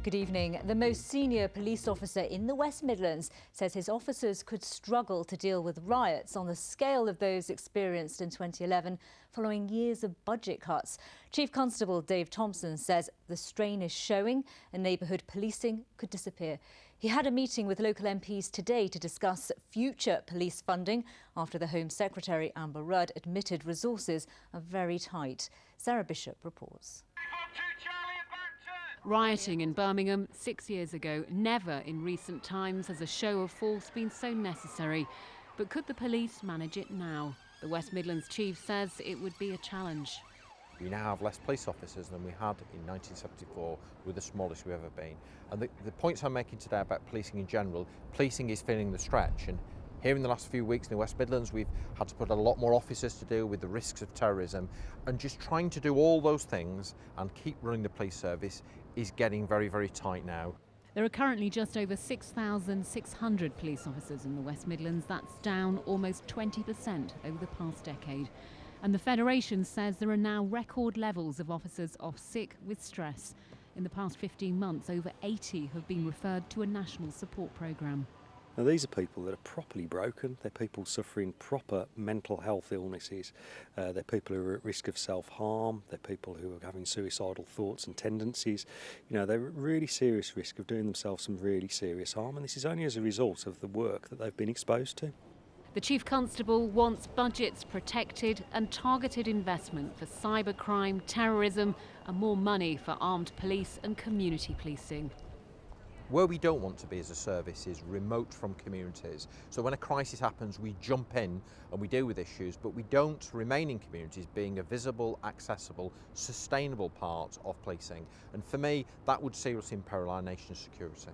Good evening. The most senior police officer in the West Midlands says his officers could struggle to deal with riots on the scale of those experienced in 2011 following years of budget cuts. Chief Constable Dave Thompson says the strain is showing and neighbourhood policing could disappear. He had a meeting with local MPs today to discuss future police funding after the Home Secretary Amber Rudd admitted resources are very tight. Sarah Bishop reports. Rioting in Birmingham 6 years ago. Never in recent times has a show of force been so necessary. But could the police manage it now? The West Midlands chief says it would be a challenge. We now have less police officers than we had in 1974. We're the smallest we've ever been. And the points I'm making today about policing in general, policing is feeling the stretch. And here in the last few weeks in the West Midlands, we've had to put a lot more officers to deal with the risks of terrorism. And just trying to do all those things and keep running the police service is getting very, very tight now. There are currently just over 6,600 police officers in the West Midlands. That's down almost 20% over the past decade. And the Federation says there are now record levels of officers off sick with stress. In the past 15 months, over 80 have been referred to a national support programme. Now, these are people that are properly broken. They're people suffering proper mental health illnesses. They're people who are at risk of self-harm. They're people who are having suicidal thoughts and tendencies. You know, they're at really serious risk of doing themselves some really serious harm, and this is only as a result of the work that they've been exposed to. The Chief Constable wants budgets protected and targeted investment for cybercrime, terrorism, and more money for armed police and community policing. Where we don't want to be as a service is remote from communities. So when a crisis happens, we jump in and we deal with issues, but we don't remain in communities being a visible, accessible, sustainable part of policing. And for me, that would seriously imperil our nation's security.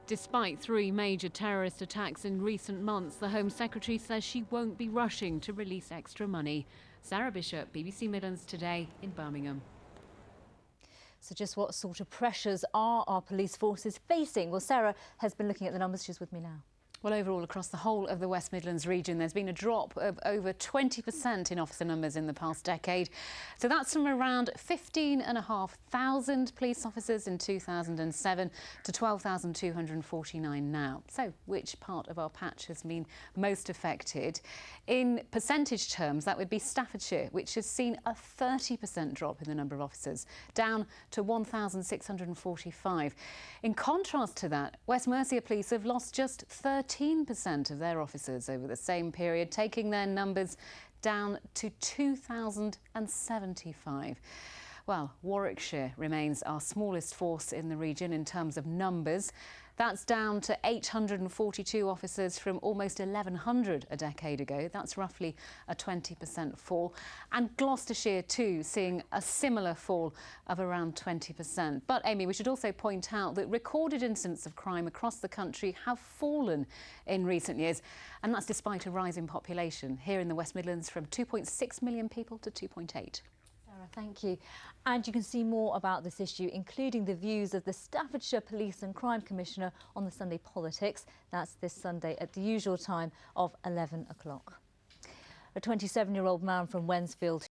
Despite 3 major terrorist attacks in recent months, the Home Secretary says she won't be rushing to release extra money. Sarah Bishop, BBC Midlands Today in Birmingham. So just what sort of pressures are our police forces facing? Well, Sarah has been looking at the numbers. She's with me now. Well, overall, across the whole of the West Midlands region, there's been a drop of over 20% in officer numbers in the past decade. So that's from around 15,500 police officers in 2007 to 12,249 now. So which part of our patch has been most affected? In percentage terms, that would be Staffordshire, which has seen a 30% drop in the number of officers, down to 1,645. In contrast to that, West MERCIA police have lost just 13% of their officers over the same period, taking their numbers down to 2,075. Well, Warwickshire remains our smallest force in the region in terms of numbers. That's down to 842 officers from almost 1,100 a decade ago. That's roughly a 20% fall. And Gloucestershire too, seeing a similar fall of around 20%. But Amy, we should also point out that recorded incidents of crime across the country have fallen in recent years. And that's despite a rise in population here in the West Midlands from 2.6 million people to 2.8. Thank you. And you can see more about this issue, including the views of the Staffordshire Police and Crime Commissioner on the Sunday Politics. That's this Sunday at the usual time of 11 o'clock. A 27-year-old man from Wensfield